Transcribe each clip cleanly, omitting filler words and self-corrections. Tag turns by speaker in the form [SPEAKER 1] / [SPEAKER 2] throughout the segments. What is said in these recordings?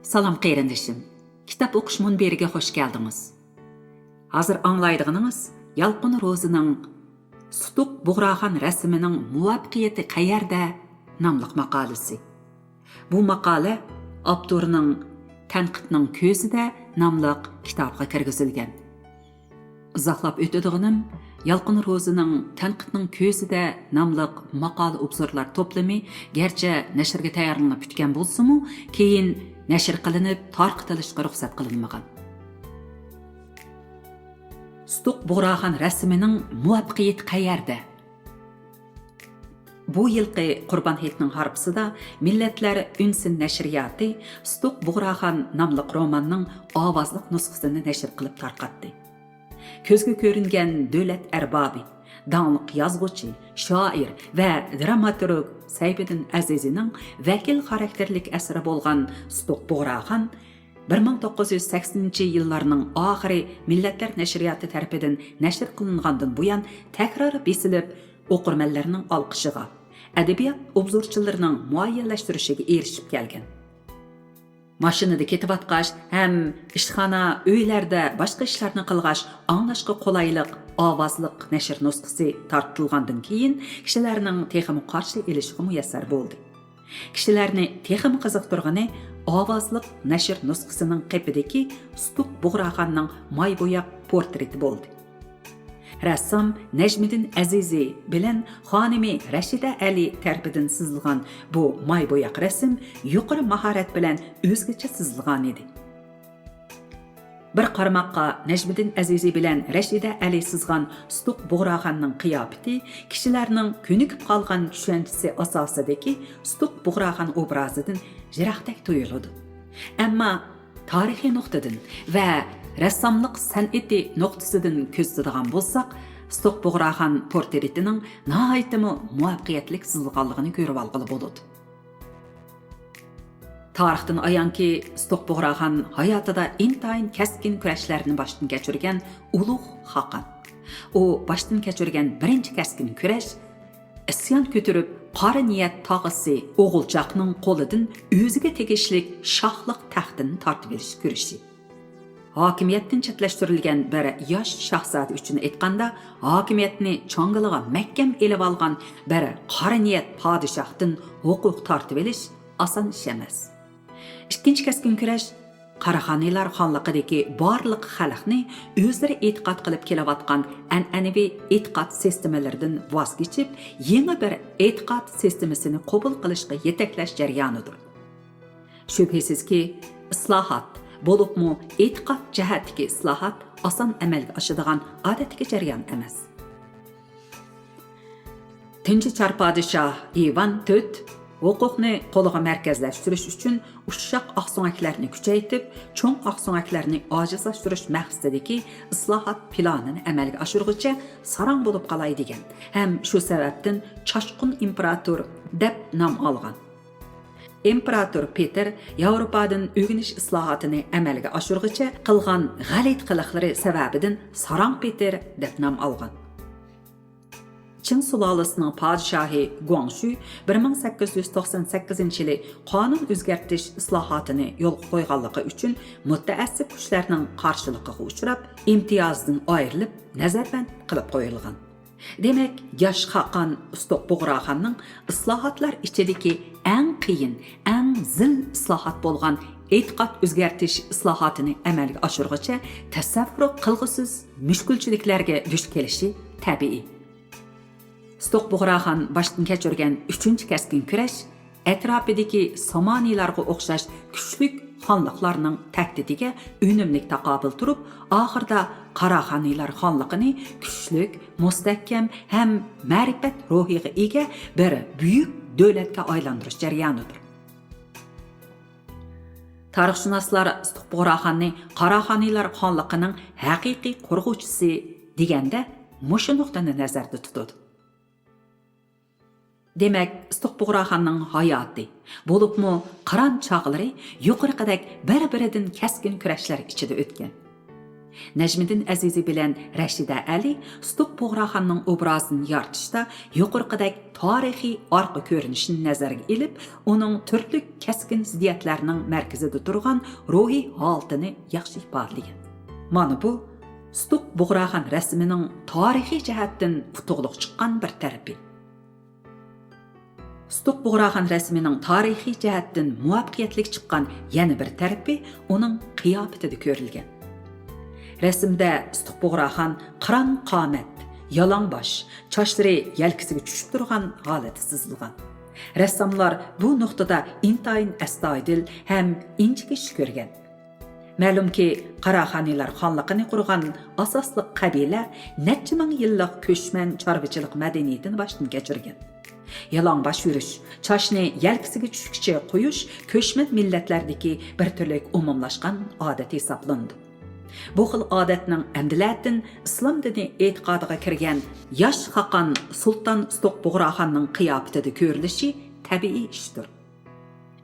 [SPEAKER 1] Salam qeyrindishim. Kitap o'qish munberiga xoş geldiniz. Hazır anglaydiginiz Yalqın Rozining Sutuq Bug'raxon rasmining muvaffaqiyati qayerda nomli maqolasi. Bu maqola avtorining Tanqidning ko'zida nomli kitobga kirgizilgan. Izohlab o'tadiganim Yalqın Rozining Tanqidning ko'zida nomli maqola obzorlar to'plami garchi nashrga tayyorlanib bitgan bo'lsa-mu, keyin nashr qilinib tarqatilishga ruxsat qilinmagan. Sutuq Bug'raxon rasmining muvaffaqiyati qayerda? Bu yilqi Qurbon hayitining harpisida Millatlar Unsin nashriyati Sutuq Bug'raxon nomli romanning ovozli nusxasini nashr qilib tarqatdi. Ko'zga ko'ringan davlat arbobi, dаңlıq yazg'uchi, shoir va dramaturg Sayfiddin Azizning vakil xarakterlik asari bo'lgan Sutuq Bug'raxon 1980-yillarning oxiri Millatlar nashriyati tarafidan nashr qilingandan buyon takror besilib, o'qirmanlarning olqishiga, adabiyot obzorchilarining muayyanlashtirishiga erishib kelgan. Mashinada ketib-atqash ham ishxona, uylarda boshqa ishlarni qilg'ash anglashga qulaylik ovozliq nashr nusxasi tartilgandan keyin kishilarning texmi qarshi elishiga muyassar bo'ldi. Kishilarni texmi qiziqtirgani ovozliq nashr nusxasining qepidagi Sutuq Bug'raxonning moybo'yoq portreti bo'ldi. Rassom Najmiddin Azizi bilan xonimi Rashida Ali tarafidan sizilgan bu moybo'yoq rasm yuqori mahorat bilan o'zgacha sizilgan edi. Bir qarmoqqa Najmiddin Azizi bilan Rashida Ali sizgan Sutuq Bug'raxonning qiyofati kishilarning ko'nikib qolgan tushunchasi asosidagi Sutuq Bug'raxon obrazidan jiroqdek tuyuladi. Ammo tarixiy nuqtadan va rassomlik san'ati nuqtasidan ko'zlaydigan bo'lsak, Sutuq Bug'raxon portretining nihoyatda muvaffaqiyatli chizilganligini ko'rib olg'ili bo'ladi. Tarixdan ayonki, Sutuq Bug'raxon hayotida intayin kaskin kurashlarni boshdan kechirgan ulug' xaqon. U boshdan kechirgan birinchi kaskin kurash isyon ko'tarib, qora niyat tog'isi o'g'ilchoqning qo'lidan o'ziga tegishli shohlik taxtini tortib olish kurashi. Hokimiyatdan chetlashtirilgan bir yosh shahzoda uchun aytganda, hokimiyatni cho'ngiliga mahkam elib olgan bir qora niyat podshohdan huquq tortib olish oson ish emas. Ikkinchi kaskin kurash Qaraxoniylar xonliqidagi barliq xalqni o'zlari e'tiqod qilib kelayotgan an'anaviy e'tiqod sistemalaridan voz kechib, yangi bir e'tiqod sistemasini qabul qilishga yetaklash jarayonidir. Shubhisizki, islohot bo'libmi e'tiqod jihatdagi islohot oson amalga oshadigan odatdagi jarayon emas. Tinchi Podshoh Ivan IV huquqni qo'liga markazlashtirish uchun ushoq oqso'ngaklarni kuchaytirib, cho'ng oqso'ngaklarni ojizlashtirish maqsadidagi islohot planini amalga oshirguncha sarang bo'lib qolay degan. Ham shu sababdan Choshqun imperator deb nom olgan. İmperator Peter Yevropadan o'rganish islohotini amalga oshirguncha qilgan g'alit qiliqlari sababidan Sarang Peter deb nom olgan. Qing sulolasining podshohi Guangshu 1898-yili qonun o'zgartirish islohotini yo'lga qo'yganligi uchun mutaassib kuchlarning qarshiligiga uchrab, imtiyozdan ayrilib, nazarband qilib qo'yilgan. Demak, yosh xaqon Sutuq Bug'raxonning islohotlar ichidagi eng qiyin, eng zil islohot bo'lgan e'tiqod o'zgartirish islohotini amalga oshirguncha tasavvur qilg'usiz mushkulchiliklarga duch kelishi tabiiy. Sutuq Bug'raxon boshdan kechirgan 3-kaskin kurash atrofidagi Somoniylarga o'xshash kuchli xonliqlarning tahdidiga unumli taqobil turib, oxirida Qaraxoniylar xonliqini kuchli, mustahkam ham ma'rifat ruhiga ega bir buyuk davlatga aylantirish jarayonidir. Tarixshunoslar Sutuq Bug'raxonni Qaraxoniylar xonliqining haqiqiy qurg'uvchisi deganda mushu nuqtani nazarda tutadi. Demak, Sutuq Bug'raxonning hayoti bo'libmi qiron chog'lari yuqoriqidek bir-biridan kaskin kurashlar ichida o'tgan. Najmiddin Azizi bilan Rashida Ali Stuq Bug'roxonning obrazini yaratishda yuqorqidek tarixiy orqa ko'rinishini nazarga ilib, uning turli keskin ziddiyatlarning markazida turgan ruhiy holatini yaxshi ifodalagan. Mana bu Stuq Bug'roxon rasmining tarixiy jihatdan putuqliq chiqqan bir tarafi. Stuq Bug'roxon rasmining tarixiy jihatdan muvaffaqiyatli chiqqan yana bir tarafi uning qiyofatida ko'rilgan. Rasmda Stuq Bug'roxon qiron qomat, yalangbosh, chochlari yelkasiga tushib turgan holatda chizilgan. Rassomlar bu nuqtada intayin astoydil ham inchik ish ko'rgan. Ma'lumki, Qaraxoniylar xonliqini qurgan asosli qabila necha ming yillik ko'chman chorvachilik madaniyatini boshdan kechirgan. Yalangbosh yurish, chochni yelkasiga tushkicha qo'yish ko'chman millatlardagi bir turlik umumlashgan odat hisoblandi. Bu xil odatning amdilatin islom dini e'tiqodiga kirgan yosh Xaqon Sulton Stuq Bug'roxonning qiyofatida ko'rilishi tabiiy ishdir.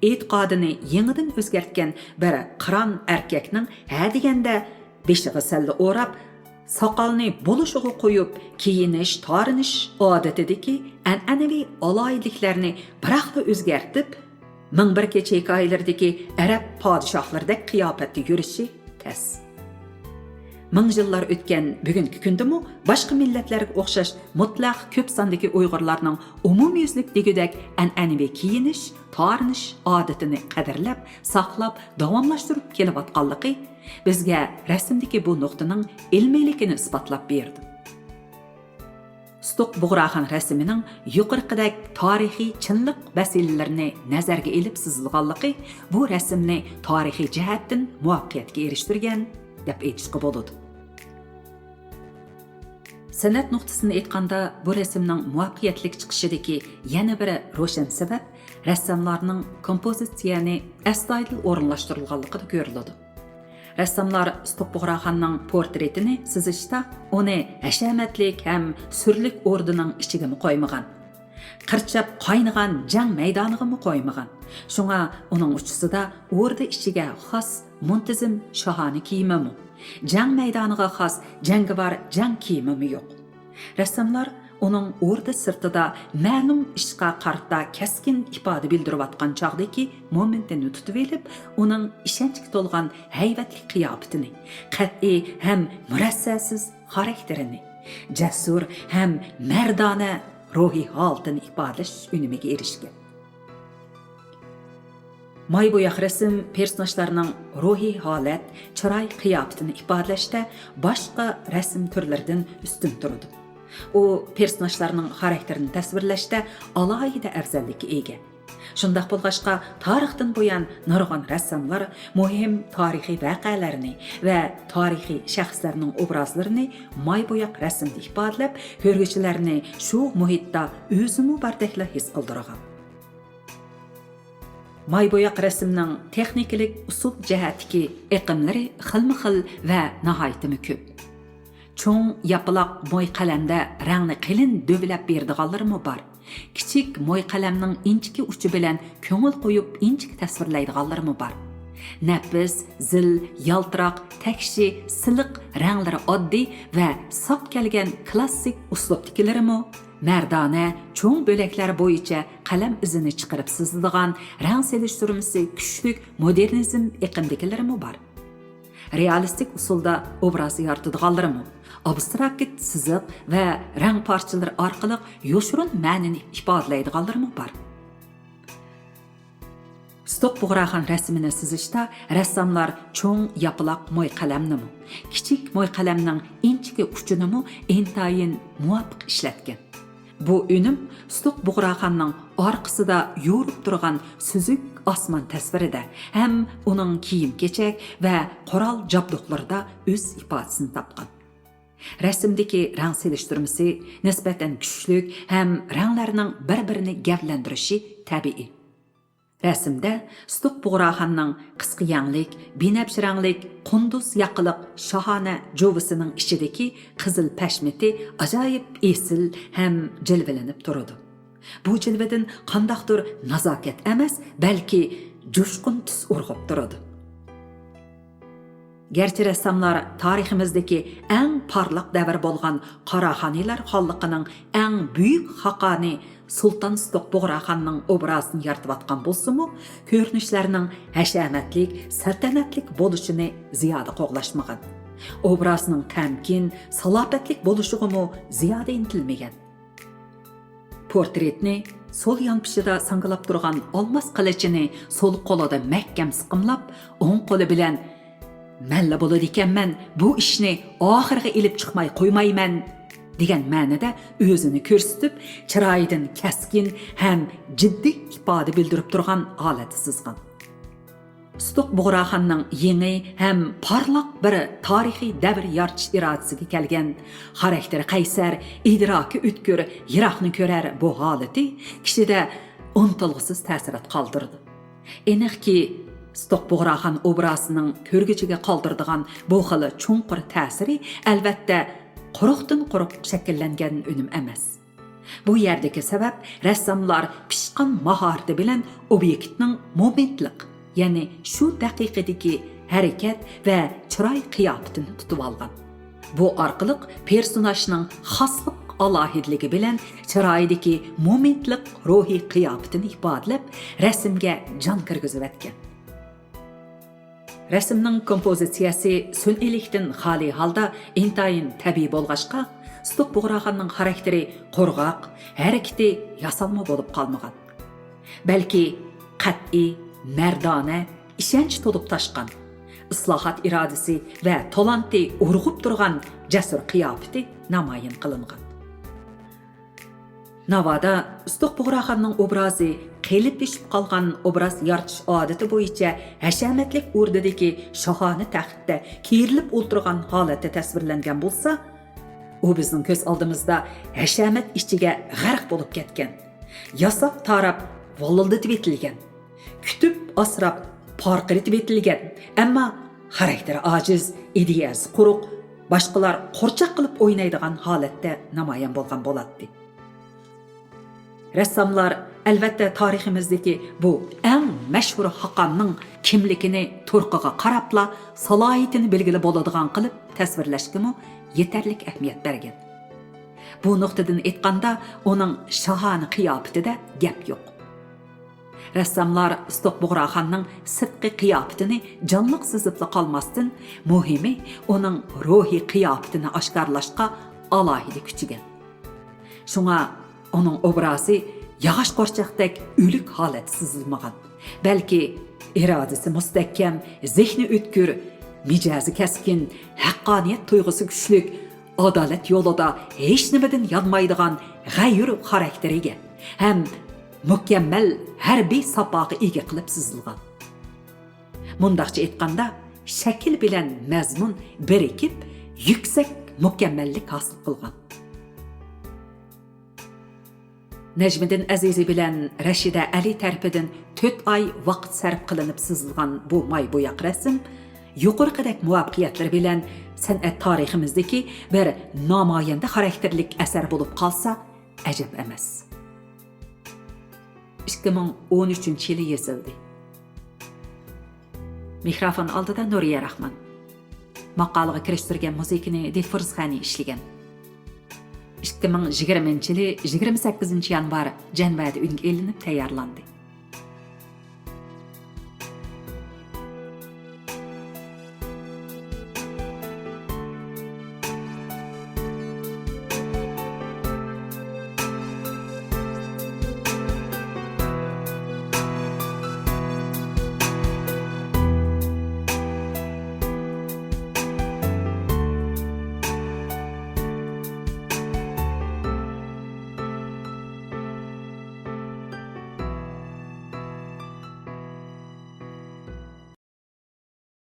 [SPEAKER 1] E'tiqodini yangidan o'zgartgan bir qiron erkakning ha deganda beshig'i salla o'rab, soqolni bo'lishiga qo'yib, kiyinish, torinish odatidagi an'anaviy aloyidliklarni biroqda o'zgartib, ming bir kecha hikoyalardagi arab podshohlaridek qiyofatda yurishi tas. Ming yillar o'tgan bugungi kundami boshqa millatlarga o'xshash mutlaq ko'p sondagi Uyg'urlarning umumyuzlik degudak an'anaviy kiyinish, torinish odatini qadrlab, saqlab, davomlashtirib kelayotganligi bizga rasmdagi bu nuqtaning ilmiyligini isbotlab berdi. Stuq Bug'roxon rasmining yuqorqidek tarixiy chinliq vasilalarini nazarga ilib chizilganligi bu rasmni tarixiy jihatdan muvaffaqiyatga erishtirgan deb aytishga bo'ladi. San'at nuqtasini aytganda bu rasmning muvaffaqiyatli chiqishidagi yana bir ro'shan sabab rassomlarning kompozitsiyani astoydil o'rinlashtirilganligida ko'riladi. Rassomlar Stuq Bug'roxonning portretini chizishda uni hashamatlik ham surlik o'rdining ichiga qo'ymagan. Qirchab qaynagan jang maydoniga qo'ymagan. Shunga uning uchisida o'rda ichiga xos muntazam shohona kiyimi, jang maydoniga xos jangovar jang kiyimi yo'q. Rassomlar uning o'rda sirtida ma'lum ishqa qarta keskin ifoda bildirayotgan chog'dagi momentini tutib olib, uning ishonchga to'lgan haybatli qiyofatini, qat'iy ham murassasiz xarakterini, jasur ham mardona ruhiy holatini ifodalash unimiga erishgan. May bo'yoq rasm personajlarning ruhiy holat, chiroy qiyofatini ifodalashda boshqa rasm turlaridan ustun turadi. U personajlarning xarakterini tasvirlashda alohida afzallikka ega. Shundaq bo'lg'achqa tarixdan buyon nurg'un rassomlar muhim tarixiy voqealarni va tarixiy shaxslarning obrazlarini may bo'yoq rasmda ifodalab, ko'rguvchilarni shu muhitda o'zini bardakla his qildirgan. May bo'yoq rasmning texnikalik usul jihatdagi iqimlari xilma-xil va nihoyatda ko'p. Cho'ng yapaloq mo'y qalamda rangni qilin dövlab berdiganlarmi bor. Kichik mo'y qalamning inchiki uchi bilan ko'ngil qo'yib inchik tasvirlaydiganlarmi bor. Nafis, zil, yaltiroq, takshi, siliq ranglari oddiy va sop kelgan klassik uslubdagilarmi? Mardona, cho'ng bo'laklar bo'yicha qalam izini chiqarib sizadigan rang selishtirmasi kuchli modernizm iqimdagilarmi bor. Realistik usulda obraz yaratadiganlarmi? Abstrakt siziq va rang parchalari orqali yoshurun ma'nini ifodalaydiganlarmi bor. Stuq Bug'roxon rasmini chizishda rassomlar cho'ng yapaloq mo'y qalamni, kichik mo'y qalamning inchiki uchini intayin muvofiq ishlatgan. Bu unim Stuq Bug'roxonning orqasida yo'rib turgan suzuk osmon tasvirida ham uning kiyim-kechak va qurol jabduqlarida o'z ifodasini topgan. Rasmdagi rang selishtirmasi nisbatan kuchli ham ranglarning bir-birini gavlantirishi tabiiy. Rasmda Stuq Bug'roxonning qisqa yanglik, binafsh ranglik, qunduz yaqiliq shohona jovisining ichidagi qizil pashmiti ajoyib esil ham jilvalanib turadi. Bu jilvadan qandaqdir nazokat emas, balki jo'shqin tus urg'ib turadi. Gerçi ressamlar tariximizdeki eng parlaq davr bo'lgan Qaraxoniylar xonliqining eng buyuk haqani Sultan Stoq Bug'raxonning obrazini yaratib atgan bo'lsa-mu, ko'rinishlarining hashamatlik, saltanatlik bo'lishini ziyoda qo'g'lashmagan. Obrazning tamkin, salobatlik bo'lishig'imi ziyoda intilmagan. Portretni sol yonpishida sangilab turgan olmos qilichini sol qo'lida mahkam siqimlab, o'ng qo'li bilan "Malla bo'ladi ekanman, bu ishni oxiriga ilib chiqmay qo'ymayman" degan ma'noda o'zini ko'rsatib, chiroyidan kaskin ham jiddiy ifoda bildirib turgan holati sizgan. Stoq Bug'raxonning yangi ham parlaq bir tarixiy davr yaratish irodasiga kelgan, xarakteri qaysar, idroki o'tkir, yiroqni ko'rar bu holati kishida unutilg'isiz ta'sirat qoldirdi. Aniqki, Stoq Bug'raxon obrazining ko'rgichiga qoldirdigan bu xil chunqur ta'siri albatta quruqdan quruq shakllangan unum emas. Bu yerdagi sabab rassomlar pishqan mahorati bilan obyektning momentliq, ya'ni shu daqiqadagi harakat va chiroy qiyofatini tutib olgan. Bu orqali personajning xoslik alohidligi bilan chiroydagi momentliq ruhiy qiyofatini ifodalab, rasmga jon kirgizib o'tgan. Rasmning kompozitsiyasi sun'iylikdan xoli holda intayin tabiiy bo'lg'achqa, Stoq Bug'raxonning xarakteri qo'rg'oq, harakati yasalma bo'lib qolmagan. Balki qat'iy, mardona, ishonch to'lib toshgan, islohot irodasi va talanti urg'ib turgan jasur qiyofati namoyon qilingan. Navoda Stoq Bug'raxonning obrazi qelib-pishib qolgan obraz yaratish odati bo'yicha hashamatlik o'rnidagi shohona taxtda kerilib o'tirgan holati tasvirlangan bo'lsa, u bizning ko'z oldimizda hashamat ichiga g'arq bo'lib ketgan, yasab tarab volildatib etilgan, kutib asrab porqiritib etilgan, ammo xarakteri ojiz, ideyasi quruq, boshqalar qo'rchoq qilib o'ynaydigan holatda namoyon bo'lgan bo'ladi. Rassomlar albatta tariximizdagi bu eng mashhur haqonning kimligini turqiga qarabla salohiyatini belgilab bo'ladigan qilib tasvirlashga yetarlik ahamiyat bergan. Bu nuqtadan aytganda uning shohona qiyofatida gap yo'q. Rassomlar Stoq Bug'raxonning sirtqi qiyofatini jonliq sezibla qolmasdan, muhimi uning ruhiy qiyofatini oshkorlashga alohida kuchigan. Shunga onun obrazi yağış qo'rchoqdek o'lik holat sezilmagan. Balki irodasi mustahkam, zehni o'tkir, mijozi kaskin, haqqoniyat tuyg'usi kuchli, adolat yo'lida hech nimadan yonmaydigan g'ayur xarakteriga ham mukammal harbiy sapoqi ega qilib sezilgan. Mundaqcha aytganda, shakl bilan mazmun birikib, yuksak mukammallik hosil qilgan. Najmiddin Azizi bilan Rashida Ali tarafidan 4 oy vaqt sarf qilinib sezilgan bu moybo'yoq rasm yuqorqidek muvaffaqiyatlar bilan san'at tariximizdagi bir namoyanda xarakterlik asar bo'lib qolsa ajab emas. 2013-yili yozildi. Mikrofon oldida Nuriya Rahman. Maqolaga kirishtirgan muzikani Dilfurzxani ishlagan. 2020-yili 28 yanvar Janvada unga elinib tayyorlandi.